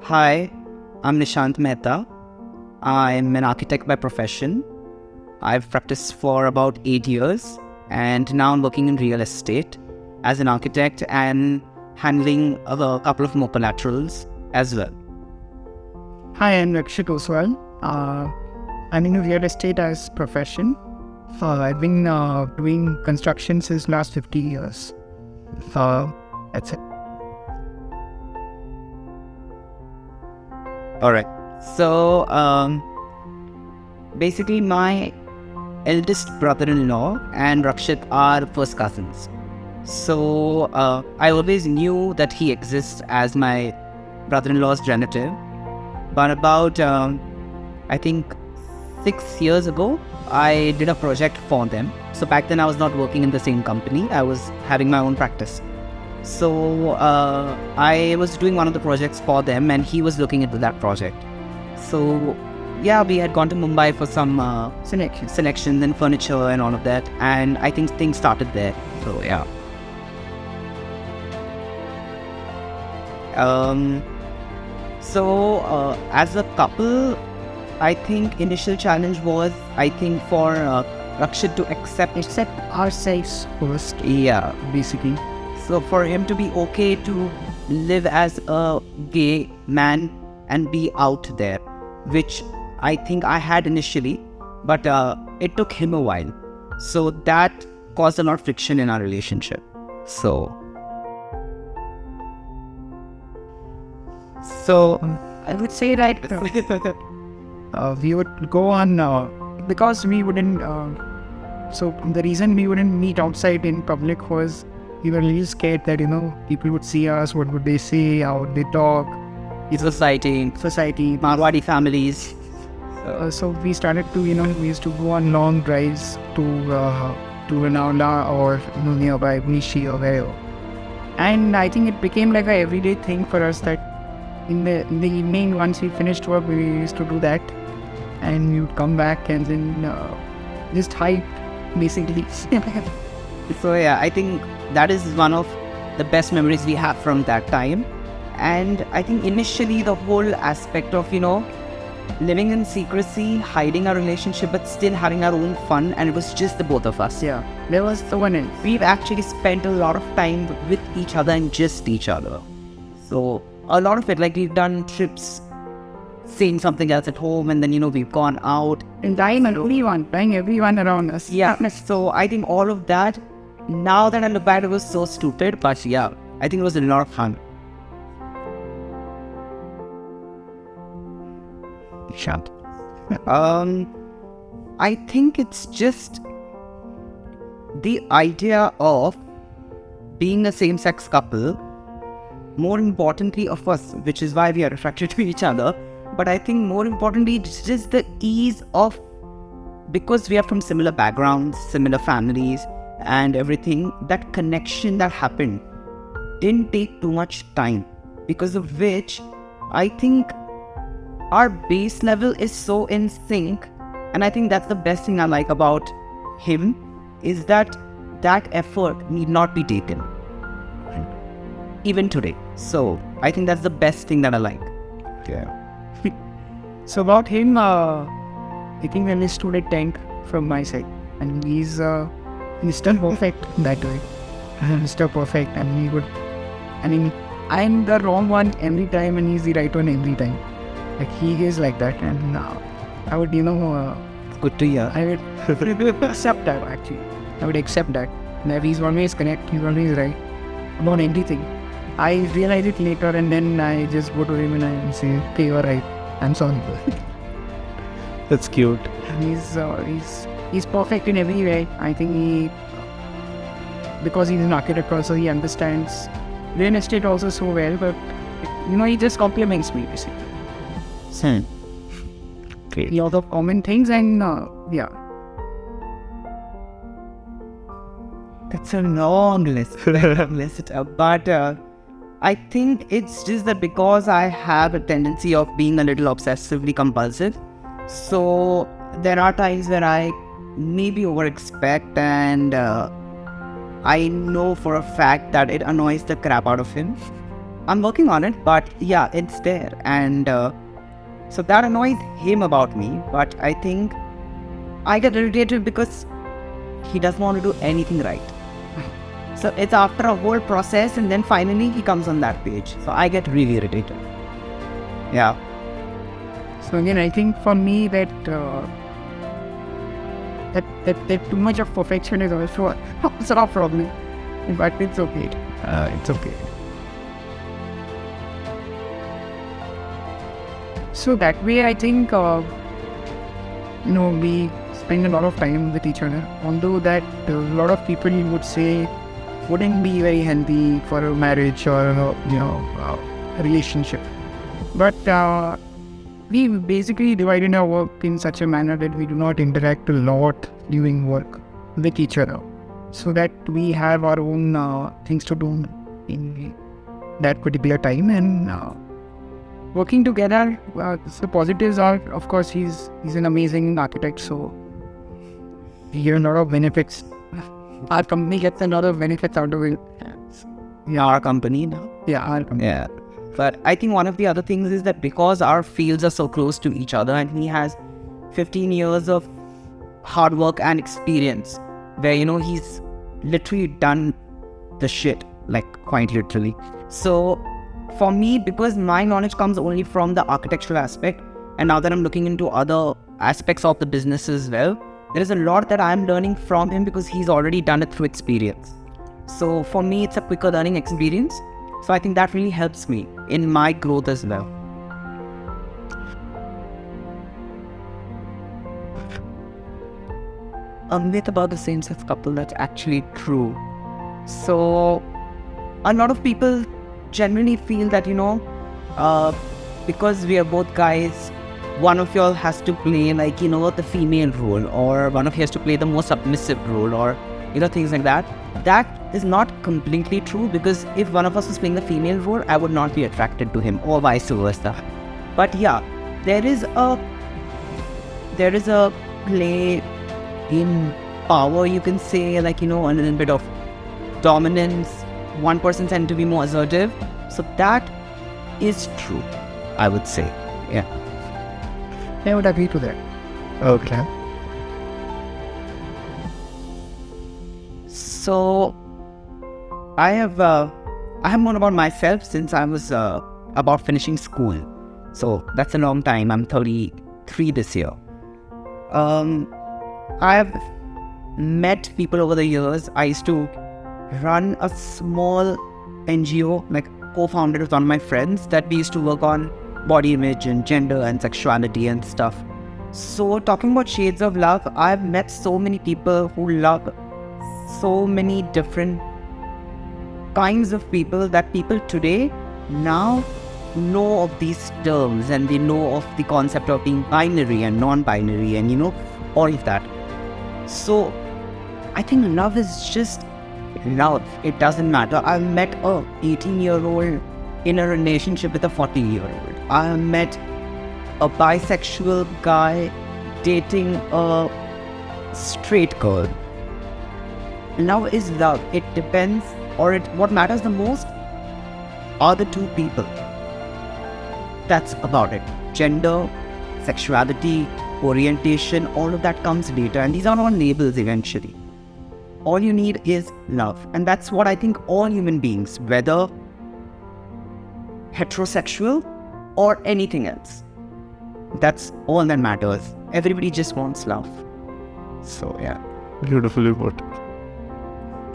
Hi, I'm Nishant Mehta. I'm an architect by profession. I've practiced for about 8 years and now I'm working in real estate as an architect and handling a couple of more collaterals as well. Hi, I'm Rakshit Oswal. I'm in real estate as profession. I've been doing construction since last 50 years. That's it. All right. So, basically, my eldest brother-in-law and Rakshit are first cousins. So, I always knew that he exists as my brother-in-law's relative. But about, I think, 6 years ago, I did a project for them. So back then I was not working in the same company. I was having my own practice. So, I was doing one of the projects for them and he was looking into that project. So yeah, we had gone to Mumbai for some selections and furniture and all of that. And I think things started there. So yeah. As a couple, I think initial challenge was, for Rakshit to accept. Except ourselves first, Yeah. basically. So for him to be okay to live as a gay man and be out there, which I think I had initially, but it took him a while. So that caused a lot of friction in our relationship. So, I would say that we would go on because we wouldn't. So the reason we wouldn't meet outside in public was we were really scared that people would see us. What would they say? How would they talk? society, Society. Marwadi families. So we started to, we used to go on long drives to Lonavala or nearby Nishi or wherever. And I think it became like a everyday thing for us that in the evening, once we finished work, we used to do that, and we would come back and then just hike, basically. So yeah, I think that is one of the best memories we have from that time. And I think initially the whole aspect of, living in secrecy, hiding our relationship, but still having our own fun, and it was just the both of us. Yeah, there was the one else. We've actually spent a lot of time with each other and just each other. So a lot of it, like we've done trips, saying something else at home, and then, we've gone out. And dying everyone around us. Yeah, so I think all of that, now that I look back, it was so stupid, but yeah, I think it was a lot of fun. Shut. I think it's just the idea of being a same-sex couple, more importantly of us, which is why we are attracted to each other. But I think more importantly, it's just the ease of, because we are from similar backgrounds, similar families and everything, that connection that happened didn't take too much time, because of which I think our base level is so in sync. And I think that's the best thing I like about him, is that effort need not be taken even today. So I think that's the best thing that I like. Yeah. So about him, I think when he stood at 10 from my side, and he's still perfect that way. Mr. Perfect, and he would. I mean, I'm the wrong one every time, and he's the right one every time. Like he is like that, and I would, Good to hear. I would accept that actually. I would accept that. And if he's always correct, he's always right about everything. I realize it later, and then I just go to him and I say, "Okay, you're right. I'm sorry." That's cute. He's perfect in every way. I think because he's an architect also, he understands real estate also so well. But he just compliments me basically. Great. A lot of common things, and yeah. That's a long list. But I think it's just that because I have a tendency of being a little obsessively compulsive, so there are times where I maybe over-expect, and I know for a fact that it annoys the crap out of him. I'm working on it, but yeah, it's there. And so that annoys him about me. But I think I get irritated because he doesn't want to do anything right. So it's after a whole process, and then finally he comes on that page. So I get really irritated. Yeah. So again, I think for me that that too much of perfection is also a problem, but it's okay. It's okay. So that way, I think we spend a lot of time with each other. Although that a lot of people would say wouldn't be very healthy for a marriage or a relationship, but we basically divided our work in such a manner that we do not interact a lot during work with each other, so that we have our own things to do in that particular time, and working together. The positives are, of course, he's an amazing architect, so we get a lot of benefits. Our company gets a lot of benefits out of it. Yeah, our company now. Yeah, our company. Yeah. But I think one of the other things is that because our fields are so close to each other, and he has 15 years of hard work and experience, where, he's literally done the shit, like quite literally. So for me, because my knowledge comes only from the architectural aspect, and now that I'm looking into other aspects of the business as well, there is a lot that I'm learning from him because he's already done it through experience. So for me, it's a quicker learning experience. So I think that really helps me in my growth as well. A myth about the same-sex couple that's actually true. So a lot of people generally feel that, because we are both guys, one of y'all has to play the female role, or one of you has to play the more submissive role, or things like that. That is not completely true, because if one of us was playing the female role, I would not be attracted to him, or vice versa. But yeah, there is a play in power, you can say, a little bit of dominance. One person tends to be more assertive, so that is true, I would say. Yeah, I would agree to that. Okay. So I have known about myself since I was about finishing school. So that's a long time. I'm 33 this year. I have met people over the years. I used to run a small NGO, co-founded with one of my friends, that we used to work on body image and gender and sexuality and stuff. So talking about shades of love, I've met so many people who love so many different kinds of people, that people today now know of these terms, and they know of the concept of being binary and non-binary, and all of that. So I think love is just love. It doesn't matter. I've met a 18-year-old in a relationship with a 40-year-old. I met a bisexual guy dating a straight girl. Love is love. It depends, what matters the most are the two people. That's about it. Gender, sexuality, orientation, all of that comes later, and these are all labels eventually. All you need is love, and that's what I think all human beings, whether heterosexual or anything else, that's all that matters. Everybody just wants love. So yeah. Beautifully put.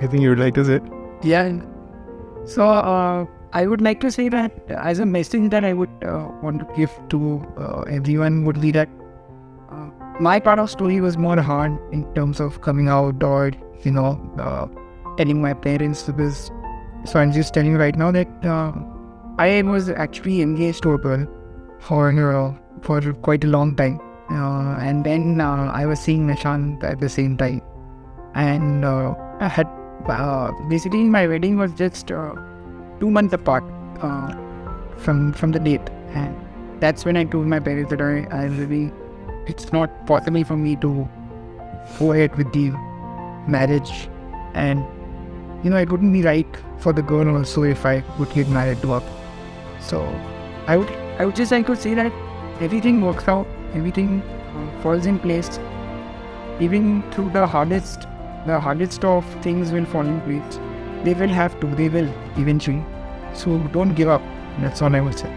I think you would like to say it? Yeah. So I would like to say that as a message that I would want to give to everyone would be that my part of story was more hard in terms of coming out, or telling my parents, because so I'm just telling you right now that I was actually engaged to a girl for quite a long time, and then I was seeing Nishant at the same time, and I had basically my wedding was just 2 months apart from the date, and that's when I told my parents that I really, it's not possible for me to go ahead with the marriage, and it wouldn't be right for the girl also if I would get married to So I would just like to say that everything works out, everything falls in place. Even through the hardest of things will fall in place. They will have to, they will eventually. So don't give up. That's all I would say.